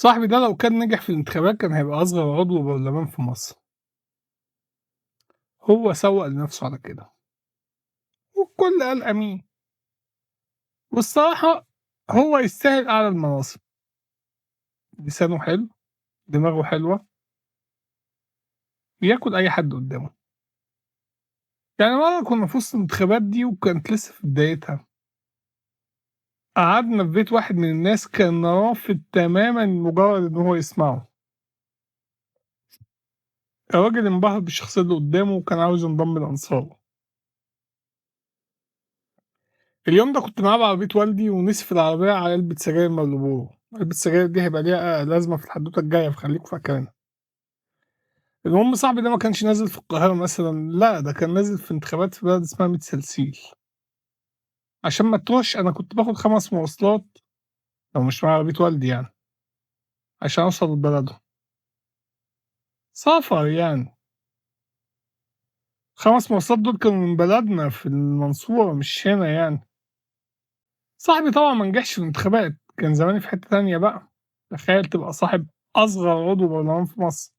صاحبي ده لو كان نجح في الانتخابات كان هيبقى أصغر عضو برلمان في مصر، هو سوّق لنفسه على كده، والكل قال آمين، والصراحة هو يستاهل أعلى المناصب، لسانه حلو، دماغه حلوة، بياكل أي حد قدامه، يعني مرة كنا في وسط الانتخابات دي وكانت لسه في بدايتها، قعدنا في بيت واحد من الناس كان رافض تمامًا مجرد إن هو يسمعه، الراجل انبهر بالشخصية اللي قدامه وكان عاوز ينضم لأنصاره. اليوم ده كنت معاه بعربية والدي ونسي في العربية على علبة سجاير مارلبورو، علبة السجاير دي هيبقى ليها لازمة في الحدوتة الجاية فخليكم فاكرينها. المهم صاحبي ده ما كانش نازل في القاهرة مثلًا، لأ ده كان نازل في انتخابات في بلد اسمها ميت سلسيل، عشان ما تتوهش أنا كنت باخد 5 مواصلات لو مش معايا عربية والدي يعني، عشان أوصل لبلدهم، سفر يعني، 5 مواصلات دول كانوا من بلدنا في المنصورة مش هنا يعني. صاحبي طبعًا ما نجحش في الانتخابات، كان زماني في حتة تانية بقى، تخيل تبقى صاحب أصغر عضو برلمان في مصر.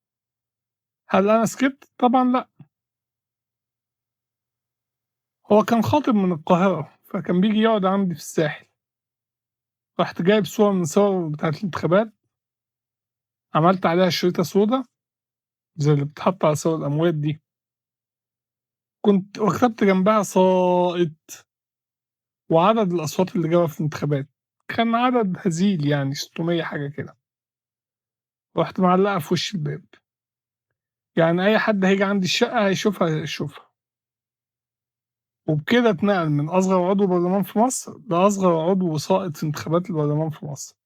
هل أنا سكِتّ؟ طبعًا لأ، هو كان خاطب من القاهرة، فكان بييجي يقعد عندي في الساحل، رُحت جايب صورة من صور بتاعة الانتخابات، عملت عليها شريطة سودا زي اللي بتتحط على صور الأموات دي، وكتبت جنبها صائت وعدد الأصوات اللي جابها في الانتخابات، كان عدد هزيل يعني 600 حاجة كده، رُحت معلقها في وش الباب، يعني أي حد هييجي عندي الشقة هيشوفها، وبكده اتنقل من أصغر عضو برلمان في مصر لأصغر عضو ساقط في انتخابات البرلمان في مصر.